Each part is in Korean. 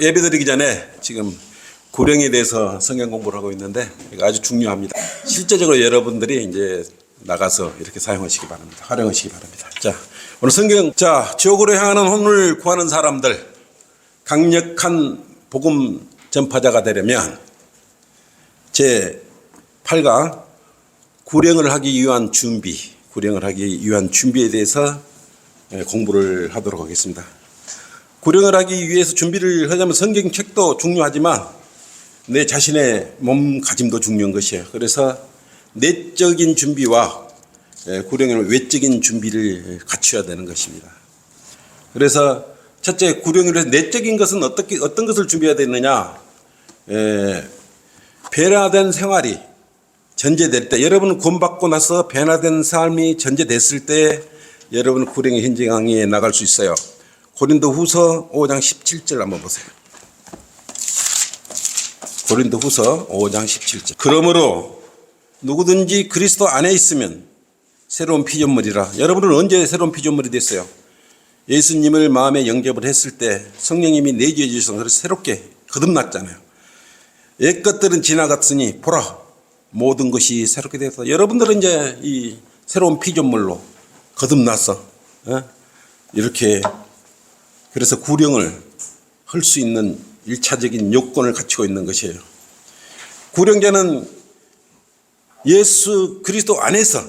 예배드리기 전에 지금 구령에 대해서 성경 공부를 하고 있는데 이거 아주 중요합니다. 실제적으로 여러분들이 이제 나가서 이렇게 사용하시기 바랍니다. 활용하시기 바랍니다. 자, 오늘 성경, 지옥으로 향하는 혼을 구하는 사람들, 강력한 복음 전파자가 되려면 제 8강 구령을 하기 위한 준비에 대해서 공부를 하도록 하겠습니다. 구령을 하기 위해서 준비를 하자면 성경책도 중요하지만 내 자신의 몸가짐도 중요한 것이에요. 그래서 내적인 준비와 구령의 외적인 준비를 갖춰야 되는 것입니다. 그래서 첫째, 구령을 해서 내적인 것은 어떤 것을 준비해야 되느냐? 변화된 생활이 전제될 때, 여러분 구원받고 나서 변화된 삶이 전제됐을 때 여러분 구령의 현장에 나갈 수 있어요. 고린도후서 5장 17절 한번 보세요. 고린도후서 5장 17절. 그러므로 누구든지 그리스도 안에 있으면 새로운 피조물이라. 여러분은 언제 새로운 피조물이 됐어요? 예수님을 마음에 영접을 했을 때 성령님이 내주해 주셔서 그래서 새롭게 거듭났잖아요. 옛 것들은 지나갔으니 보라 모든 것이 새롭게 되었다. 여러분들은 이제 이 새로운 피조물로 거듭났어. 이렇게 그래서 구령을 할 수 있는 1차적인 요건을 갖추고 있는 것이에요. 구령자는 예수 그리스도 안에서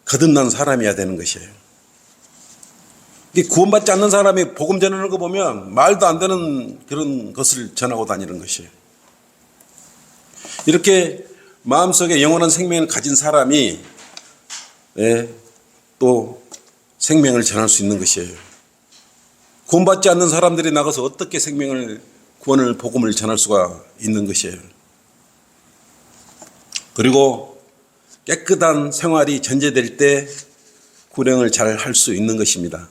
거듭난 사람이어야 되는 것이에요. 구원받지 않는 사람이 복음 전하는 거 보면 말도 안 되는 그런 것을 전하고 다니는 것이에요. 이렇게 마음속에 영원한 생명을 가진 사람이 또 생명을 전할 수 있는 것이에요. 구원받지 않는 사람들이 나가서 어떻게 구원을 복음을 전할 수가 있는 것이에요. 그리고 깨끗한 생활이 전제될 때 구령을 잘 할 수 있는 것입니다.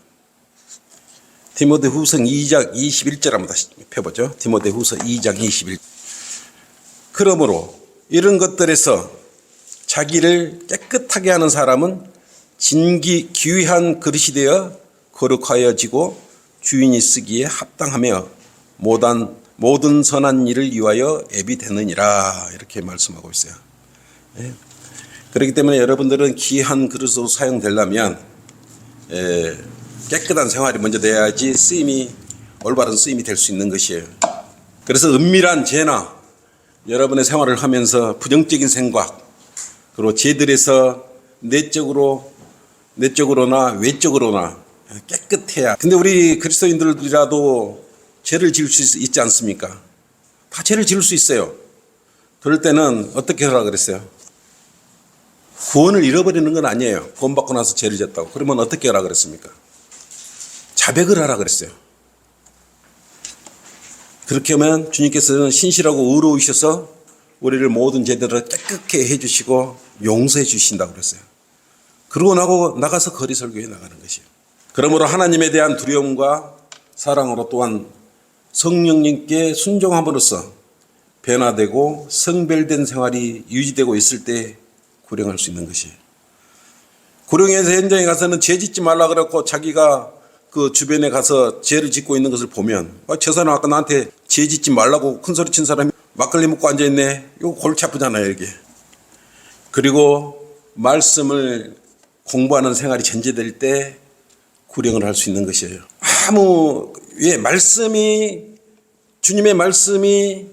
디모데후서 2장 21절 한번 다시 펴보죠. 디모데후서 2장 21절. 그러므로 이런 것들에서 자기를 깨끗하게 하는 사람은 귀한 그릇이 되어 거룩하여지고 주인이 쓰기에 합당하며 모든 선한 일을 위하여 애비되느니라 이렇게 말씀하고 있어요. 그렇기 때문에 여러분들은 귀한 그릇으로 사용되려면 깨끗한 생활이 먼저 돼야지 올바른 쓰임이 될 수 있는 것이에요. 그래서 은밀한 죄나 여러분의 생활을 하면서 부정적인 생각 그리고 죄들에서 내적으로나 외적으로나 깨끗해야. 근데 우리 그리스도인들이라도 죄를 지을 수 있지 않습니까? 다 죄를 지을 수 있어요. 그럴 때는 어떻게 하라 그랬어요? 구원을 잃어버리는 건 아니에요. 구원받고 나서 죄를 졌다고. 그러면 어떻게 하라 그랬습니까? 자백을 하라 그랬어요. 그렇게 하면 주님께서는 신실하고 의로우셔서 우리를 모든 죄들을 깨끗게 해주시고 용서해 주신다고 그랬어요. 그러고 나가서 거리 설교에 나가는 것이에요. 그러므로 하나님에 대한 두려움과 사랑으로 또한 성령님께 순종함으로써 변화되고 성별된 생활이 유지되고 있을 때 구령할 수 있는 것이에요. 구령에서 현장에 가서는 죄 짓지 말라 그랬고 자기가 그 주변에 가서 죄를 짓고 있는 것을 보면 저 사람 아까 나한테 죄 짓지 말라고 큰 소리 친 사람이 막걸리 먹고 앉아있네. 이거 골치 아프잖아요 이게. 그리고 말씀을 공부하는 생활이 전제될 때 구령을 할 수 있는 것이에요. 주님의 말씀이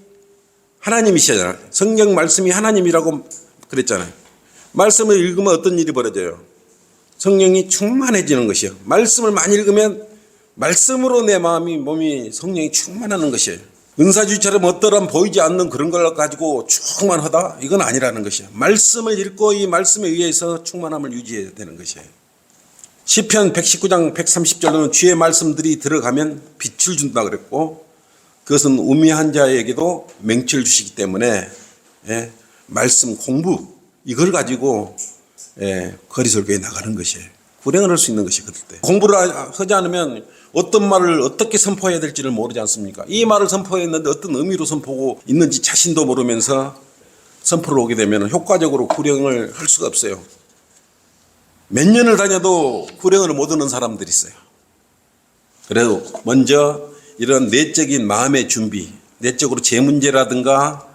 하나님이시잖아요. 성경 말씀이 하나님이라고 그랬잖아요. 말씀을 읽으면 어떤 일이 벌어져요? 성령이 충만해지는 것이에요. 말씀을 많이 읽으면 말씀으로 내 몸이 성령이 충만하는 것이에요. 은사주의처럼 어떠한 보이지 않는 그런 걸 가지고 충만하다? 이건 아니라는 것이에요. 말씀을 읽고 이 말씀에 의해서 충만함을 유지해야 되는 것이에요. 시편 119장 130절로는 주의 말씀들이 들어가면 빛을 준다 그랬고 그것은 우매한 자에게도 맹철 주시기 때문에 말씀 공부 이걸 가지고 거리 설교에 나가는 것이에요. 구령을 할 수 있는 것이 그럴 때. 공부를 하지 않으면 어떤 말을 어떻게 선포해야 될지를 모르지 않습니까? 이 말을 선포했는데 어떤 의미로 선포하고 있는지 자신도 모르면서 선포를 오게 되면 효과적으로 구령을 할 수가 없어요. 몇 년을 다녀도 구령을 못 얻는 사람들이 있어요. 그래도 먼저 이런 내적인 마음의 준비, 내적으로 제 문제라든가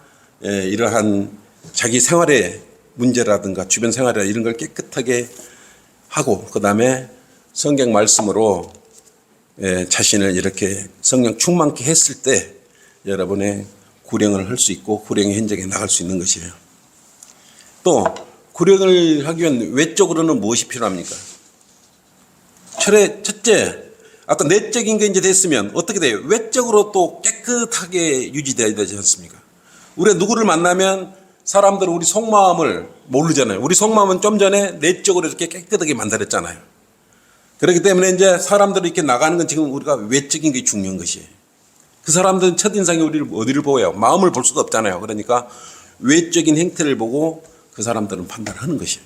이러한 자기 생활의 문제라든가 주변 생활이나 이런 걸 깨끗하게 하고 그다음에 성경 말씀으로 자신을 이렇게 성령 충만케 했을 때 여러분의 구령을 할 수 있고 구령의 현장에 나갈 수 있는 것이에요. 또 구령을 하기 위한 외적으로는 무엇이 필요합니까? 첫째, 아까 내적인 게 이제 됐으면 어떻게 돼요? 외적으로 또 깨끗하게 유지되어야 되지 않습니까? 우리가 누구를 만나면 사람들은 우리 속마음을 모르잖아요. 우리 속마음은 좀 전에 내적으로 이렇게 깨끗하게 만들었잖아요. 그렇기 때문에 이제 사람들이 이렇게 나가는 건 지금 우리가 외적인 게 중요한 것이에요. 그 사람들은 첫인상에 우리를 어디를 보여요? 마음을 볼 수가 없잖아요. 그러니까 외적인 행태를 보고 그 사람들은 판단하는 것이에요.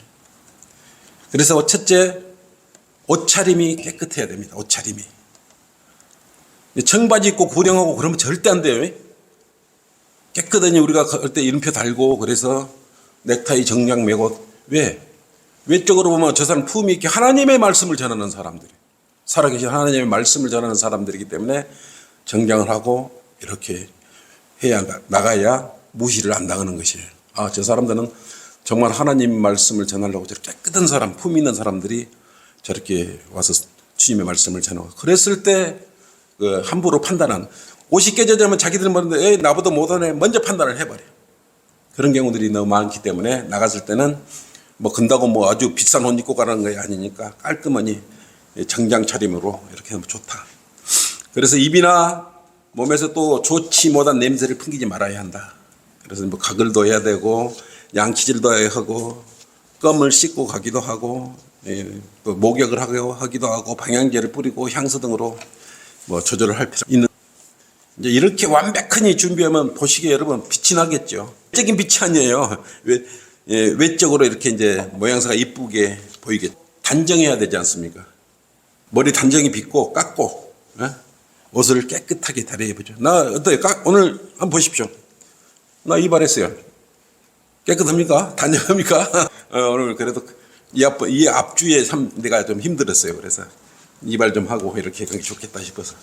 그래서 첫째, 옷차림이 깨끗해야 됩니다. 옷차림이. 청바지 입고 구령하고 그러면 절대 안 돼요. 깨끗하니 우리가 갈 때 이름표 달고 그래서 넥타이 정장 매고 왜? 외적으로 보면 저 사람 품이 있게 하나님의 말씀을 전하는 사람들이 살아계신 하나님의 말씀을 전하는 사람들이기 때문에 정장을 하고 이렇게 해야 나가야 무시를 안 당하는 것이에요. 아, 저 사람들은 정말 하나님 말씀을 전하려고 저렇게 깨끗한 사람, 품 있는 사람들이 저렇게 와서 주님의 말씀을 전하고 그랬을 때 함부로 판단한 옷이 깨져지면 자기들 모르는데 나보다 못하네 먼저 판단을 해버려요. 그런 경우들이 너무 많기 때문에 나갔을 때는 뭐 근다고 뭐 아주 비싼 옷 입고 가는 게 아니니까 깔끔하니 정장 차림으로 이렇게 하면 좋다. 그래서 입이나 몸에서 또 좋지 못한 냄새를 풍기지 말아야 한다. 그래서 뭐 가글도 해야 되고 양치질도 해야 하고 껌을 씻고 가기도 하고 또 목욕을 하기도 하고 방향제를 뿌리고 향수 등으로 뭐 조절을 할 필요 있는. 이제 이렇게 완벽하니 준비하면 보시기에 여러분 빛이 나겠죠. 외적인 빛이 아니에요. 외적으로 이렇게 이제 모양새가 이쁘게 보이게 단정해야 되지 않습니까? 머리 단정히 빗고 깎고 옷을 깨끗하게 다려입어죠. 나 어때요? 오늘 한번 보십시오. 나 이발했어요. 깨끗합니까? 단정합니까? 오늘 그래도 이 앞주에 내가 좀 힘들었어요. 그래서 이발 좀 하고 이렇게 하는 게 좋겠다 싶어서.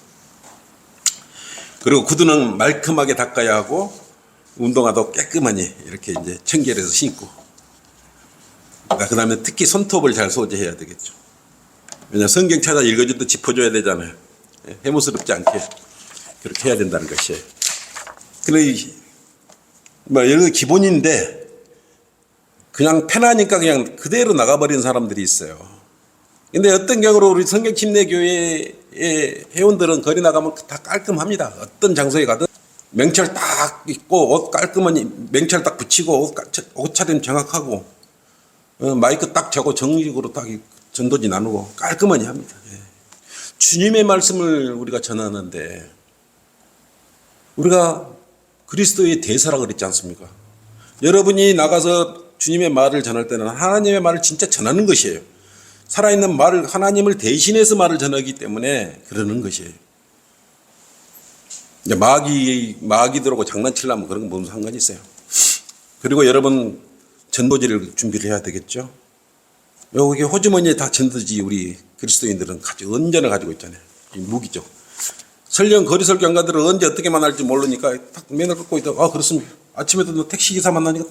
그리고 구두는 말끔하게 닦아야 하고 운동화도 깨끗하니 이렇게 이제 청결해서 신고. 그 다음에 특히 손톱을 잘 소재해야 되겠죠. 왜냐하면 성경 찾아 읽어줄 때 짚어줘야 되잖아요. 해무스럽지 않게 그렇게 해야 된다는 것이에요. 그래, 뭐 이런 기본인데 그냥 편하니까 그냥 그대로 나가버리는 사람들이 있어요. 근데 어떤 경우로 우리 성경침례교회의 회원들은 거리 나가면 다 깔끔합니다. 어떤 장소에 가든 명찰 딱 입고 옷 깔끔하니 명찰 딱 붙이고 옷차림 정확하고 마이크 딱 차고 정식으로 딱 전도지 나누고 깔끔하니 합니다. 주님의 말씀을 우리가 전하는데 우리가 그리스도의 대사라고 그랬지 않습니까? 여러분이 나가서 주님의 말을 전할 때는 하나님의 말을 진짜 전하는 것이에요. 살아있는 말을 하나님을 대신해서 말을 전하기 때문에 그러는 것이에요. 이제 마귀들하고 장난치려면 그런 건 무슨 상관이 있어요. 그리고 여러분 전도지를 준비를 해야 되겠죠. 여기 호주머니에 다 전도지 우리 그리스도인들은 언제나 가지고 있잖아요. 이 무기죠. 설령 거리 설교한가들은 언제 어떻게 만날지 모르니까 딱 맨날 갖고 있다가 그렇습니다. 아침에도 택시기사 만나니까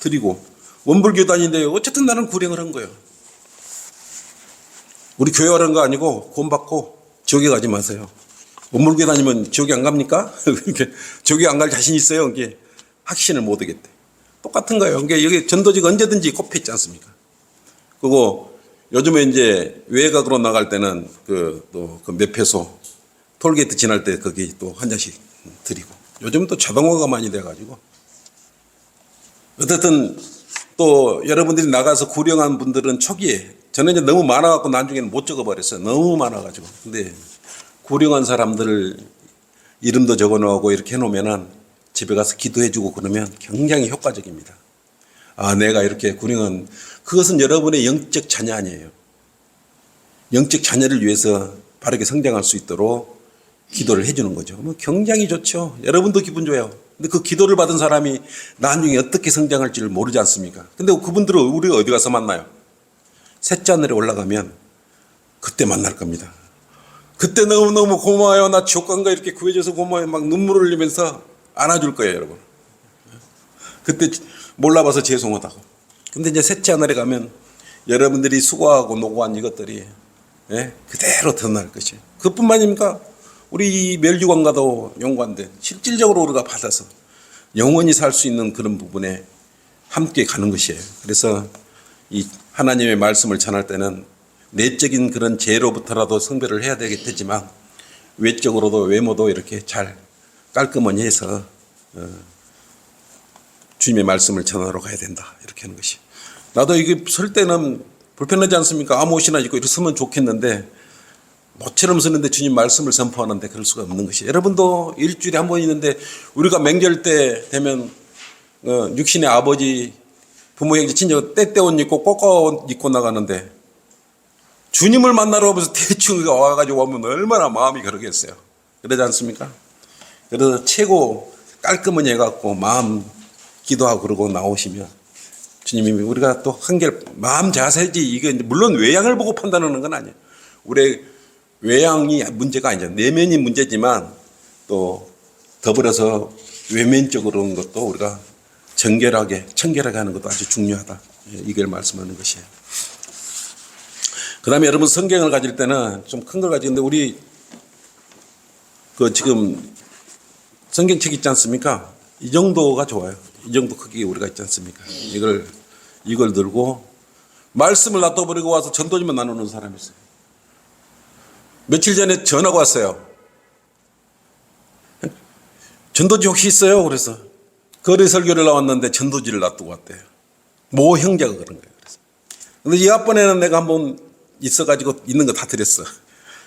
드리고 원불교 다니는데 어쨌든 나는 구령을 한 거예요. 우리 교회 가는 거 아니고 돈 받고 지옥에 가지 마세요. 원불교 다니면 지옥에 안 갑니까? 지옥에 안 갈 자신 있어요. 이게 확신을 못 하겠대. 똑같은 거예요. 그러니까 여기 전도지가 언제든지 꼽혀 있지 않습니까? 그리고 요즘에 이제 외곽으로 나갈 때는 그 매표소 톨게이트 지날 때 거기 또 한 잔씩 드리고 요즘은 또 자동화가 많이 돼가지고 어쨌든 또 여러분들이 나가서 구령한 분들은 초기에 저는 이제 너무 많아갖고 나중에는 못 적어버렸어요. 너무 많아가지고. 근데 구령한 사람들 이름도 적어놓고 이렇게 해놓으면은 집에 가서 기도해주고 그러면 굉장히 효과적입니다. 아, 내가 이렇게 구령한 그것은 여러분의 영적 자녀 아니에요. 영적 자녀를 위해서 바르게 성장할 수 있도록 기도를 해주는 거죠. 뭐 굉장히 좋죠. 여러분도 기분 좋아요. 근데 그 기도를 받은 사람이 나중에 어떻게 성장할지를 모르지 않습니까? 근데 그분들은 우리가 어디 가서 만나요? 셋째 하늘에 올라가면 그때 만날 겁니다. 그때 너무너무 고마워요. 나 지옥 간가 이렇게 구해줘서 고마워요. 막 눈물을 흘리면서 안아줄 거예요, 여러분. 그때 몰라봐서 죄송하다고. 근데 이제 셋째 하늘에 가면 여러분들이 수고하고 노고한 이것들이 그대로 드러날 것이에요. 그뿐만입니까? 우리 멸류관과도 연관된 실질적으로 우리가 받아서 영원히 살 수 있는 그런 부분에 함께 가는 것이에요. 그래서 이 하나님의 말씀을 전할 때는 내적인 그런 죄로부터라도 성별을 해야 되겠지만 외적으로도 외모도 이렇게 잘 깔끔하게 해서 주님의 말씀을 전하러 가야 된다. 이렇게 하는 것이. 나도 이게 설 때는 불편하지 않습니까? 아무 옷이나 입고 이렇게 서면 좋겠는데 모처럼 서는데 주님 말씀을 선포하는데 그럴 수가 없는 것이. 여러분도 일주일에 한 번 있는데 우리가 명절 때 되면 육신의 아버지 부모 형제 친척 때때옷 입고 꼬꼬옷 입고 나가는데 주님을 만나러 오면서 대충 와가지고 오면 얼마나 마음이 그러겠어요. 그러지 않습니까? 그래서 최고 깔끔하게 해갖고 마음 기도하고 그러고 나오시면 주님이 우리가 또 한결 마음 자세지 이게 물론 외양을 보고 판단하는 건 아니에요. 우리 외양이 문제가 아니죠. 내면이 문제지만 또 더불어서 외면적으로는 것도 우리가 청결하게 하는 것도 아주 중요하다. 이걸 말씀하는 것이에요. 그 다음에 여러분 성경을 가질 때는 좀 큰 걸 가지는데 우리 지금 성경책 있지 않습니까? 이 정도가 좋아요. 이 정도 크기 우리가 있지 않습니까? 이걸 들고 말씀을 놔둬버리고 와서 전도지만 나누는 사람이 있어요. 며칠 전에 전화가 왔어요. 전도지 혹시 있어요? 그래서 거리 설교를 나왔는데 전도지를 놔두고 왔대요. 모 형제가 그런 거예요. 그래서. 근데 이 앞번에는 내가 한번 있어가지고 있는 거 다 드렸어.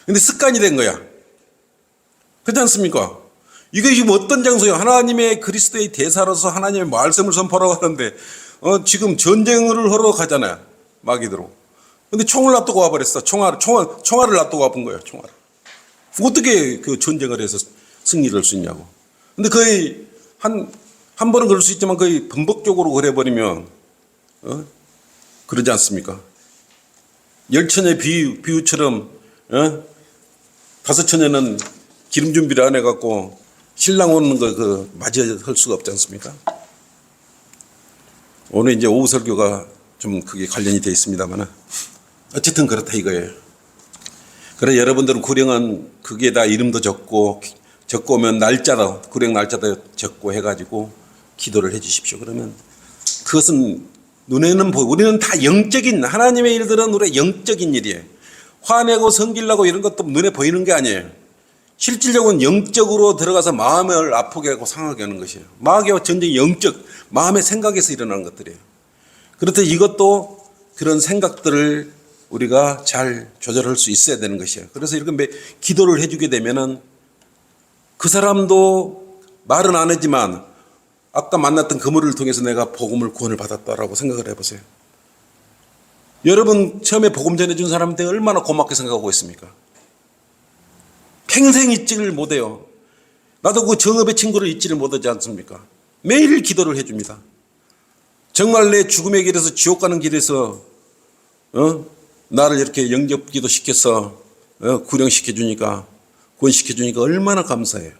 근데 습관이 된 거야. 그렇지 않습니까? 이게 지금 어떤 장소예요? 하나님의 그리스도의 대사로서 하나님의 말씀을 선포하러 가는데 지금 전쟁을 하러 가잖아요. 마귀들로. 근데 총을 놔두고 와버렸어. 총알을 놔두고 와본 거예요. 총알을. 어떻게 그 전쟁을 해서 승리를 할 수 있냐고. 근데 거의 한 번은 그럴 수 있지만 거의 반복적으로 그래버리면 그러지 않습니까? 열처녀의 비유처럼 다섯 처녀는 기름 준비를 안 해갖고 신랑 오는 거 맞이할 수가 없지 않습니까? 오늘 이제 오후 설교가 좀 그게 관련이 되어 있습니다만 어쨌든 그렇다 이거예요. 그래 여러분들은 구령은 거기에다 이름도 적고 오면 날짜도 구령 날짜도 적고 해가지고 기도를 해 주십시오. 그러면 그것은 눈에는 우리는 다 영적인 하나님의 일들은 우리의 영적인 일이에요. 화내고 성질나고 이런 것도 눈에 보이는 게 아니에요. 실질적으로는 영적으로 들어가서 마음을 아프게 하고 상하게 하는 것이에요. 마귀와 전쟁이 영적 마음의 생각에서 일어나는 것들이에요. 그렇듯 이것도 그런 생각들을 우리가 잘 조절할 수 있어야 되는 것이에요. 그래서 이렇게 기도를 해주게 되면은 그 사람도 말은 안 하지만 아까 만났던 그물을 통해서 내가 복음을 구원을 받았다라고 생각을 해보세요. 여러분 처음에 복음 전해준 사람한테 얼마나 고맙게 생각하고 있습니까? 평생 잊지를 못해요. 나도 그 정읍의 친구를 잊지를 못하지 않습니까? 매일 기도를 해줍니다. 정말 내 죽음의 길에서 지옥 가는 길에서 나를 이렇게 영접기도 시켜서 구령시켜주니까 구원시켜주니까 얼마나 감사해요.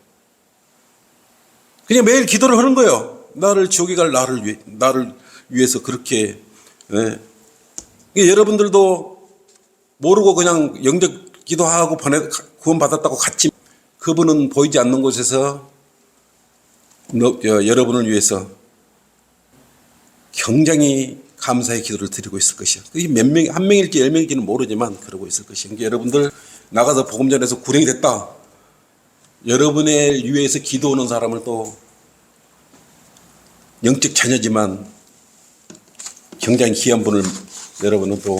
그냥 매일 기도를 하는 거예요. 나를 지옥에 갈 나를 위해서 그렇게. 여러분들도 모르고 그냥 영접 기도하고 구원받았다고 갔지. 그분은 보이지 않는 곳에서 여러분을 위해서 굉장히 감사의 기도를 드리고 있을 것이요. 몇 명, 한 명일지 10명일지는 모르지만 그러고 있을 것이요. 여러분들 나가서 복음 전해서 구령이 됐다. 여러분을 위해서 기도하는 사람을 또 영적 자녀지만 굉장히 귀한 분을 여러분은 또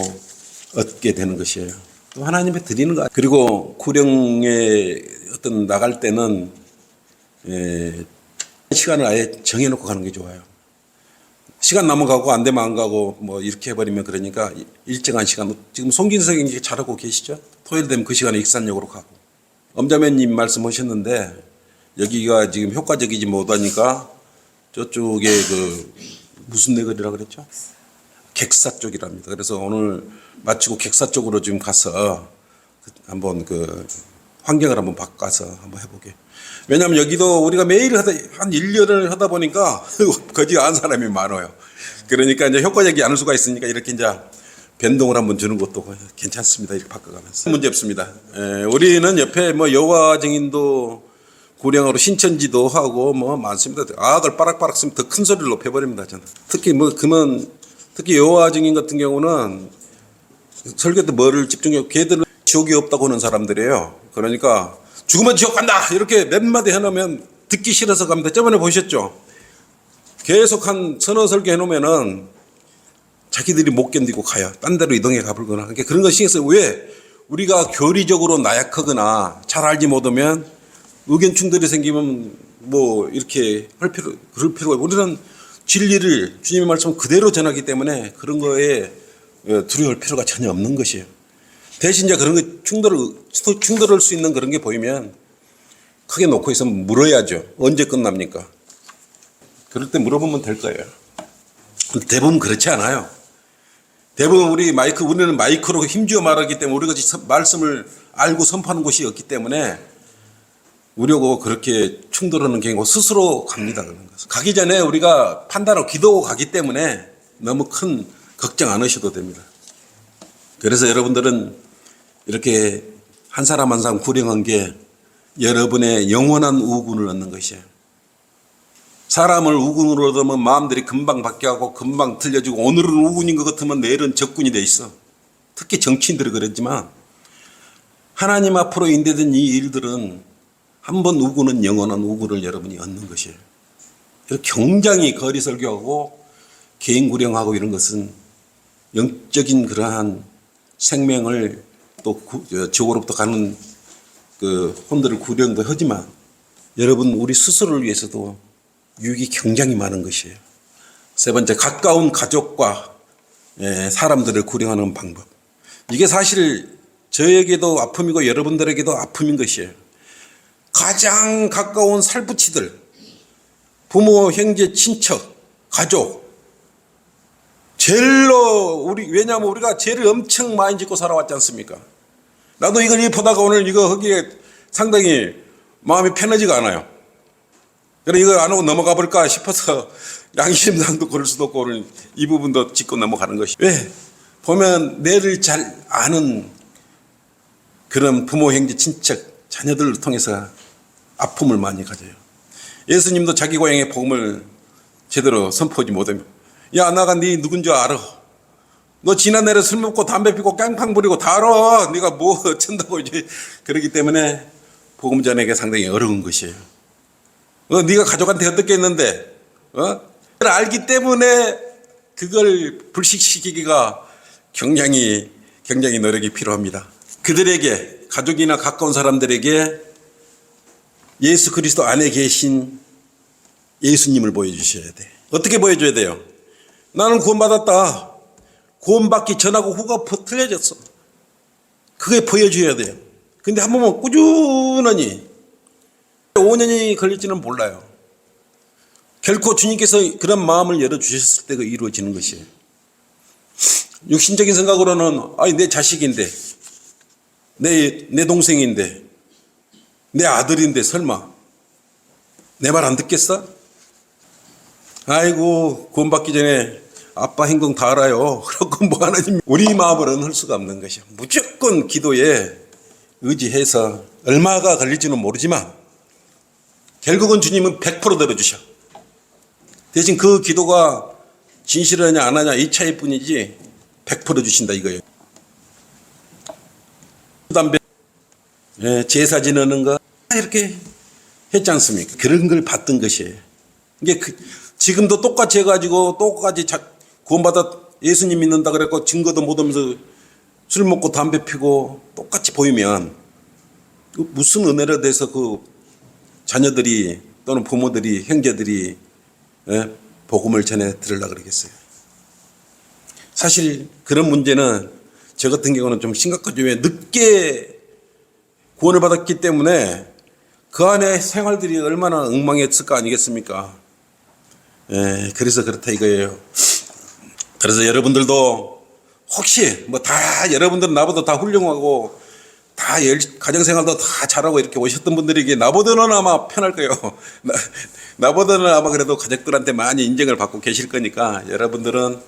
얻게 되는 것이에요. 또 하나님께 드리는 거. 그리고 구령에 어떤 나갈 때는 시간을 아예 정해놓고 가는 게 좋아요. 시간 넘어가고 안 되면 안 가고 뭐 이렇게 해버리면 그러니까 일정한 시간. 지금 송긴석이 잘하고 계시죠? 토요일 되면 그 시간에 익산역으로 가고. 엄자매님 말씀하셨는데 여기가 지금 효과적이지 못하니까 저쪽에 무슨 내거리라 그랬죠? 객사 쪽이랍니다. 그래서 오늘 마치고 객사 쪽으로 지금 가서 한번 환경을 한번 바꿔서 한번 해보게. 왜냐하면 여기도 우리가 매일 한 1년을 하다 보니까 거지 안 사람이 많아요. 그러니까 이제 효과적이지 않을 수가 있으니까 이렇게 이제 변동을 한번 주는 것도 괜찮습니다. 이렇게 바꿔가면서. 문제 없습니다. 우리는 옆에 뭐 여호와 증인도 구령으로 신천지도 하고 뭐 많습니다. 아들 빠락빠락 쓰면 더 큰 소리를 높여버립니다. 저는. 특히 여호와 증인 같은 경우는 설교 때 뭐를 집중해요. 걔들은 지옥이 없다고 하는 사람들이에요. 그러니까 죽으면 지옥 간다 이렇게 몇 마디 해놓으면 듣기 싫어서 갑니다. 저번에 보셨죠? 계속 한 서너 설교 해놓으면은 자기들이 못 견디고 가요. 딴 데로 이동해 가버거나. 그러니까 그런 거 신경 써요. 왜? 우리가 교리적으로 나약하거나 잘 알지 못하면 의견 충돌이 생기면 뭐 이렇게 그럴 필요가 없고, 우리는 진리를 주님의 말씀을 그대로 전하기 때문에 그런 거에 두려울 필요가 전혀 없는 것이에요. 대신 이제 그런 거 충돌할 수 있는 그런 게 보이면 크게 놓고 있으면 물어야죠. 언제 끝납니까? 그럴 때 물어보면 될 거예요. 대부분 그렇지 않아요. 대부분 우리는 마이크로 힘주어 말하기 때문에 우리가 말씀을 알고 선포하는 곳이 없기 때문에 우려고 그렇게 충돌하는 경우가 스스로 갑니다. 가기 전에 우리가 판단하고 기도하고 가기 때문에 너무 큰 걱정 안 하셔도 됩니다. 그래서 여러분들은 이렇게 한 사람 한 사람 구령한 게 여러분의 영원한 우군을 얻는 것이에요. 사람을 우군으로 얻으면 마음들이 금방 바뀌어가고 금방 틀려지고, 오늘은 우군인 것 같으면 내일은 적군이 돼 있어. 특히 정치인들이 그랬지만 하나님 앞으로 인도된 이 일들은 한번 우군은 영원한 우군을 여러분이 얻는 것이에요. 굉장히 거리 설교하고 개인 구령하고 이런 것은 영적인 그러한 생명을 또 지옥으로부터 가는 그 혼들을 구령도 하지만 여러분 우리 스스로를 위해서도 유익이 굉장히 많은 것이에요. 세 번째, 가까운 가족과 사람들을 구령하는 방법. 이게 사실 저에게도 아픔이고 여러분들에게도 아픔인 것이에요. 가장 가까운 살부치들, 부모, 형제, 친척, 가족, 왜냐하면 우리가 죄를 엄청 많이 짓고 살아왔지 않습니까? 나도 이걸 보다가 오늘 이거 하기에 상당히 마음이 편하지가 않아요. 그래, 이거 안 하고 넘어가 볼까 싶어서 양심상도 그럴 수도 없고 오늘 이 부분도 짚고 넘어가는 것이. 왜? 보면 내를 잘 아는 그런 부모, 형제, 친척, 자녀들을 통해서 아픔을 많이 가져요. 예수님도 자기 고향의 복음을 제대로 선포하지 못하면, 야, 나가 네 누군 줄 알아. 너 지난날에 술 먹고 담배 피고 깡팡 부리고 다 알아. 네가 뭐 어쩐다고 이제. 그러기 때문에 복음 전하기가 상당히 어려운 것이에요. 네가 가족한테 어떻게 했는데, 알기 때문에 그걸 불식시키기가 굉장히 노력이 필요합니다. 그들에게, 가족이나 가까운 사람들에게 예수 그리스도 안에 계신 예수님을 보여주셔야 돼. 어떻게 보여줘야 돼요? 나는 구원받았다. 구원받기 전하고 후가 틀려졌어. 그게 보여줘야 돼요. 근데 한 번만 꾸준하니 5년이 걸릴지는 몰라요. 결코 주님께서 그런 마음을 열어주셨을 때 이루어지는 것이에요. 육신적인 생각으로는 내 자식인데, 내 동생인데, 내 아들인데 설마 내 말 안 듣겠어? 아이고, 구원받기 전에 아빠 행동 다 알아요. 그렇고 뭐 하나님, 우리 마음으로는 할 수가 없는 것이야. 무조건 기도에 의지해서 얼마가 걸릴지는 모르지만 결국은 주님은 100% 들어주셔. 대신 그 기도가 진실하냐 안 하냐 이 차이일 뿐이지 100% 주신다 이거예요. 담배, 제사 지내는 거 이렇게 했지 않습니까? 그런 걸 받던 것이에요. 이게 지금도 똑같이 해가지고 똑같이 구원받아 예수님 믿는다 그랬고 증거도 못하면서 술 먹고 담배 피고 똑같이 보이면 무슨 은혜로 돼서 그 자녀들이 또는 부모들이 형제들이 복음을 전해 들으려고 그러겠어요. 사실 그런 문제는 저 같은 경우는 좀 심각하죠. 왜? 늦게 구원을 받았기 때문에 그 안에 생활들이 얼마나 엉망했을 거 아니겠습니까? 그래서 그렇다 이거예요. 그래서 여러분들도 혹시 여러분들은 나보다 다 훌륭하고 가정생활도 다 잘하고 이렇게 오셨던 분들에게 나보다는 아마 편할 거예요. 나보다는 아마 그래도 가족들한테 많이 인정을 받고 계실 거니까 여러분들은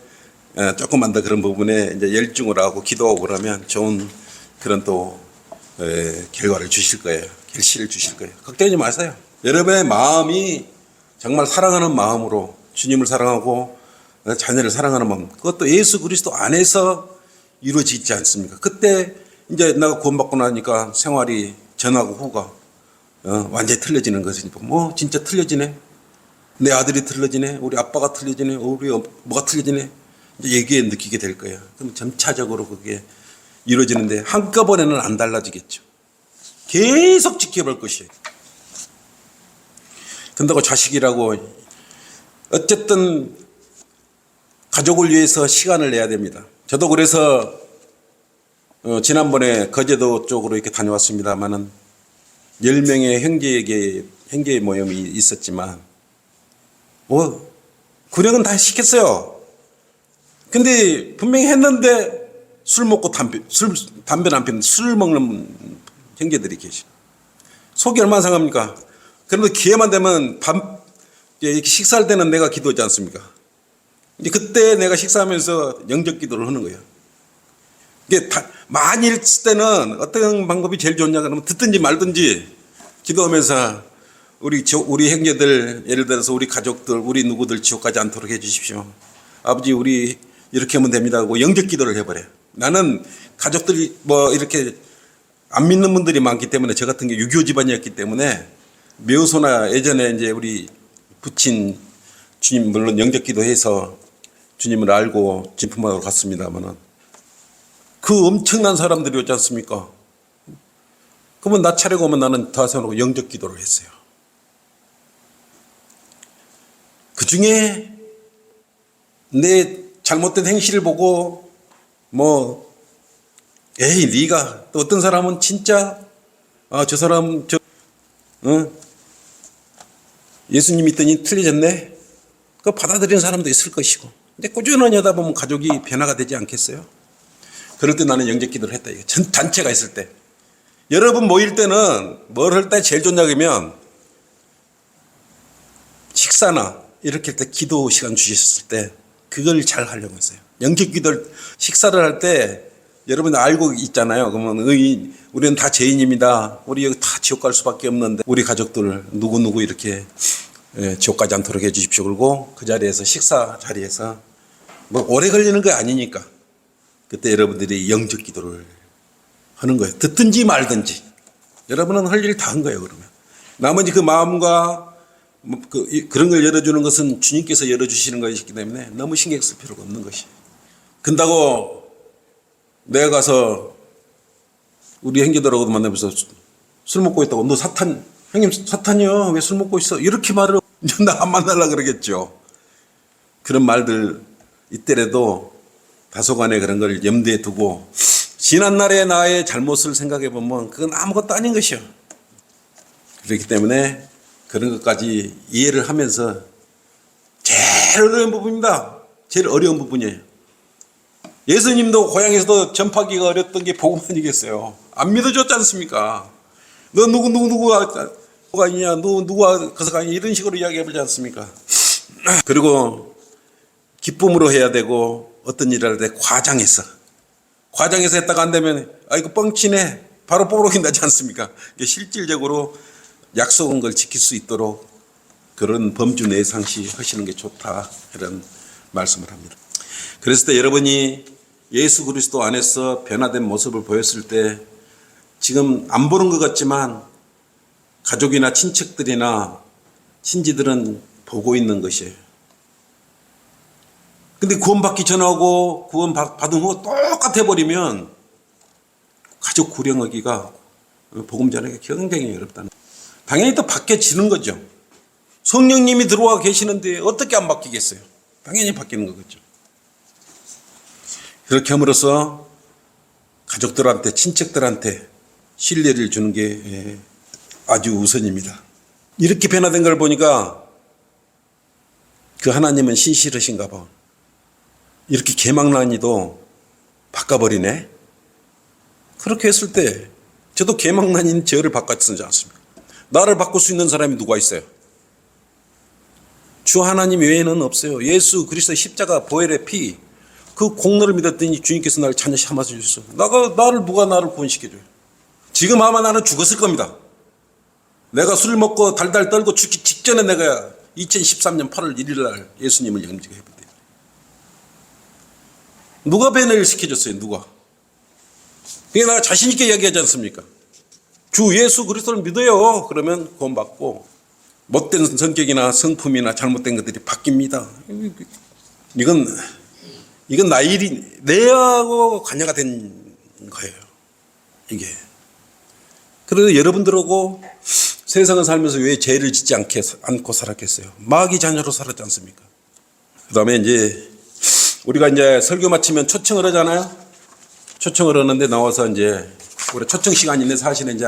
조금만 더 그런 부분에 이제 열중을 하고 기도하고 그러면 좋은 그런 또 결과를 주실 거예요. 결실을 주실 거예요. 걱정하지 마세요. 여러분의 마음이 정말 사랑하는 마음으로 주님을 사랑하고 자녀를 사랑하는 마음, 그것도 예수 그리스도 안에서 이루어지지 않습니까? 그때 이제 내가 구원받고 나니까 생활이 전하고 후가 완전히 틀려지는 것이니까 뭐 진짜 틀려지네. 내 아들이 틀려지네. 우리 아빠가 틀려지네. 우리 뭐가 틀려지네. 이제 얘기에 느끼게 될 거예요. 그럼 점차적으로 그게 이루어지는데 한꺼번에는 안 달라지겠죠. 계속 지켜볼 것이에요. 근다고 자식이라고 어쨌든 가족을 위해서 시간을 내야 됩니다. 저도 그래서 지난번에 거제도 쪽으로 이렇게 다녀왔습니다만은 10명의 형제 모임이 있었지만 구령은 다 시켰어요. 근데 분명히 했는데 술 먹고 담배 안 피는 술 먹는 형제들이 계시. 속이 얼마나 상합니까? 그런데 기회만 되면 이렇게 식사할 때는 내가 기도하지 않습니까? 이제 그때 내가 식사하면서 영적 기도를 하는 거예요. 이게 많이 있을 때는 어떤 방법이 제일 좋냐 그러면 듣든지 말든지 기도하면서 우리 형제들, 예를 들어서 우리 가족들, 우리 누구들 지옥 가지 않도록 해 주십시오. 아버지 우리 이렇게 하면 됩니다 하고 영적 기도를 해버려요. 나는 가족들이 뭐 이렇게 안 믿는 분들이 많기 때문에 저 같은 게 유교 집안이었기 때문에 묘소나 예전에 이제 우리 부친 주님 물론 영적 기도해서 주님을 알고 진품하러 갔습니다만은 그 엄청난 사람들이 오지 않습니까? 그러면 나 차례가 오면 나는 다 세워놓고 영적 기도를 했어요. 그 중에 내 잘못된 행실을 보고 에이 네가 또 어떤 사람은 진짜 저 사람 예수님 믿더니 틀려졌네. 그거 받아들이는 사람도 있을 것이고. 근데 꾸준히 하다 보면 가족이 변화가 되지 않겠어요? 그럴 때 나는 영적 기도를 했다. 이거 단체가 있을 때. 여러분 모일 때는 뭘 할 때 제일 좋냐 그러면 식사나 이렇게 할 때 기도 시간 주셨을 때 그걸 잘 하려고 했어요. 영적 기도를 식사를 할 때 여러분 알고 있잖아요. 그러면 우리는 다 죄인입니다. 우리 여기 다 지옥 갈 수밖에 없는데 우리 가족들 누구 이렇게 지옥 가지 않도록 해 주십시오. 그리고 그 자리에서 식사 자리에서 뭐 오래 걸리는 거 아니니까 그때 여러분들이 영적 기도를 하는 거예요. 듣든지 말든지 여러분은 할 일 다 한 거예요. 그러면 나머지 그 마음과 그런 걸 열어주는 것은 주님께서 열어주시는 것이기 때문에 너무 신경 쓸 필요가 없는 것이에요. 근다고 내가 가서 우리 형제들하고도 만나면서 술 먹고 있다고 너 형님 사탄이요 왜 술 먹고 있어 이렇게 말을 나 안 만나려고 그러겠죠. 그런 말들 이때라도 다소간에 그런 걸 염두에 두고 지난날의 나의 잘못을 생각해 보면 그건 아무것도 아닌 것이요. 그렇기 때문에 그런 것까지 이해를 하면서 제일 어려운 부분입니다. 제일 어려운 부분이에요. 예수님도 고향에서도 전파하기가 어렸던 게 복음 아니겠어요. 안 믿어줬지 않습니까? 너 누가 있냐, 누가 거기서 가냐 이런 식으로 이야기해보지 않습니까? 그리고 기쁨으로 해야 되고 어떤 일을 할 때 과장해서 했다가 안 되면 이거 뻥치네 바로 뽀록이 나지 않습니까? 실질적으로 약속한 걸 지킬 수 있도록 그런 범주 내에 상시하시는 게 좋다 이런 말씀을 합니다. 그랬을 때 여러분이 예수 그리스도 안에서 변화된 모습을 보였을 때 지금 안 보는 것 같지만 가족이나 친척들이나 친지들은 보고 있는 것이에요. 근데 구원받기 전하고 구원받은 후 똑같아 버리면 가족 구령하기가 복음 전하기가 굉장히 어렵다는. 당연히 또 바뀌어지는 거죠. 성령님이 들어와 계시는데 어떻게 안 바뀌겠어요? 당연히 바뀌는 거겠죠. 그렇게 함으로써 가족들한테 친척들한테 신뢰를 주는 게 아주 우선입니다. 이렇게 변화된 걸 보니까 그 하나님은 신실하신가 봐. 이렇게 개망난이도 바꿔버리네. 그렇게 했을 때 저도 개망난인 저를 바꿨지 않습니까? 나를 바꿀 수 있는 사람이 누가 있어요? 주 하나님 외에는 없어요. 예수 그리스도의 십자가 보혈의 피, 그 공로를 믿었더니 주님께서 나를 찬히 삼아 주셨어요. 누가 나를 구원시켜줘요? 지금 아마 나는 죽었을 겁니다. 내가 술 먹고 달달 떨고 죽기 직전에 내가 2013년 8월 1일 날 예수님을 영접해버려요. 누가 배회를 시켜줬어요? 누가? 그게 내가 자신있게 이야기하지 않습니까? 주 예수 그리스도를 믿어요. 그러면 구원받고 못된 성격이나 성품이나 잘못된 것들이 바뀝니다. 이건 내하고 관여가 된 거예요. 이게. 그래서 여러분들하고 세상을 살면서 왜 죄를 짓지 않고 살았겠어요? 마귀 자녀로 살았지 않습니까? 그 다음에 이제 우리가 이제 설교 마치면 초청을 하잖아요. 초청을 하는데 나와서 이제 우리 초청 시간인데 사실은 이제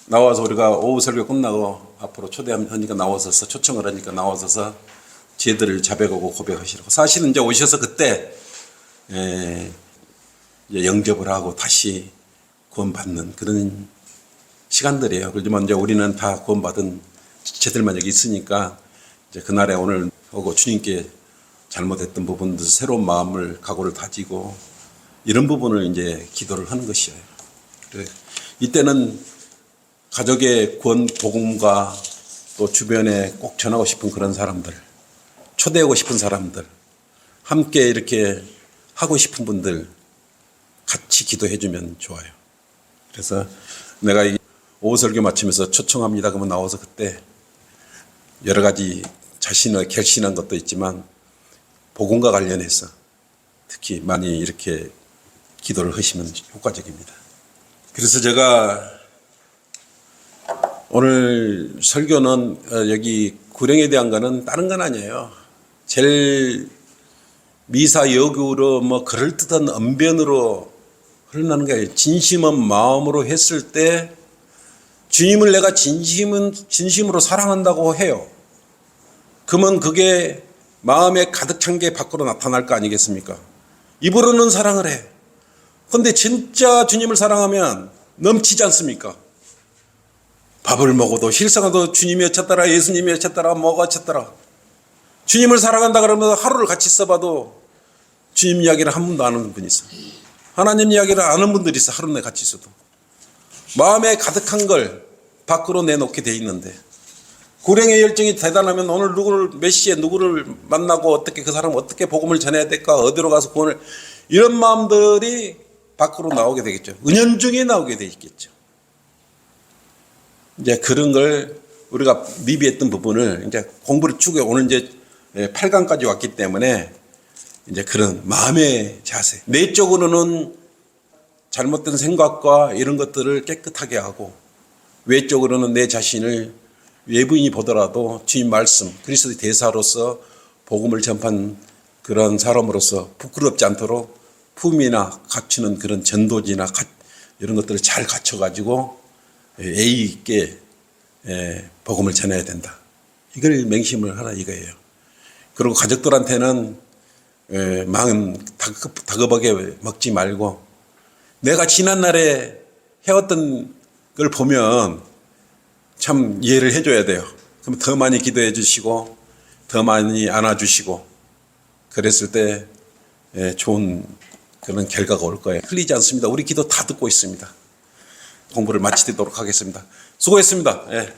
나와서 우리가 오후 설교 끝나고 앞으로 초대하니까 나와서서 초청을 하니까 나와서서 죄들을 자백하고 고백하시라고. 사실은 이제 오셔서 그때 이제 영접을 하고 다시 구원받는 그런 시간들이에요. 그렇지만 이제 우리는 다 구원받은 죄들만 여기 있으니까 이제 그날에 오늘 오고 주님께 잘못했던 부분들 새로운 마음을 각오를 다지고 이런 부분을 이제 기도를 하는 것이에요. 이때는 가족의 구원 복음과 또 주변에 꼭 전하고 싶은 그런 사람들, 초대하고 싶은 사람들, 함께 이렇게 하고 싶은 분들 같이 기도해 주면 좋아요. 그래서 내가 이 오후 설교 마치면서 초청합니다 그러면 나와서 그때 여러 가지 자신을 결신한 것도 있지만 복음과 관련해서 특히 많이 이렇게 기도를 하시면 효과적입니다. 그래서 제가 오늘 설교는 여기 구령에 대한 거는 다른 건 아니에요. 제일 미사 여구로 뭐 그럴듯한 언변으로 흘러나는 게 아니에요. 진심은 마음으로 했을 때 주님을 내가 진심으로 사랑한다고 해요. 그러면 그게 마음에 가득 찬 게 밖으로 나타날 거 아니겠습니까? 입으로는 사랑을 해. 그런데 진짜 주님을 사랑하면 넘치지 않습니까? 밥을 먹어도 실상도 주님이 어쨌더라 예수님이 어쨌더라 뭐가 어쨌더라. 주님을 사랑한다 그러면 하루를 같이 써봐도 주님 이야기를 한 번도 안 하는 분이 있어. 하나님 이야기를 아는 분들이 있어. 하루 내 같이 있어도. 마음에 가득한 걸 밖으로 내놓게 돼 있는데 구령의 열정이 대단하면 오늘 몇 시에 누구를 만나고 어떻게 그 사람 어떻게 복음을 전해야 될까 어디로 가서 구원을 이런 마음들이 밖으로 나오게 되겠죠. 은연중에 나오게 돼 있겠죠. 이제 그런 걸 우리가 미비했던 부분을 이제 공부를 쭉 오늘 이제 8강까지 왔기 때문에 이제 그런 마음의 자세, 내적으로는 잘못된 생각과 이런 것들을 깨끗하게 하고 외적으로는 내 자신을 외부인이 보더라도 주님 말씀, 그리스도의 대사로서 복음을 전파한 그런 사람으로서 부끄럽지 않도록 품이나 갖추는 그런 전도지나 이런 것들을 잘 갖춰가지고 예의 있게 복음을 전해야 된다. 이걸 맹심을 하라 이거예요. 그리고 가족들한테는 마음 다급하게 먹지 말고 내가 지난날에 해왔던 걸 보면 참 이해를 해줘야 돼요. 그럼 더 많이 기도해 주시고 더 많이 안아주시고 그랬을 때 좋은 그런 결과가 올 거예요. 틀리지 않습니다. 우리 기도 다 듣고 있습니다. 공부를 마치도록 하겠습니다. 수고했습니다. 예.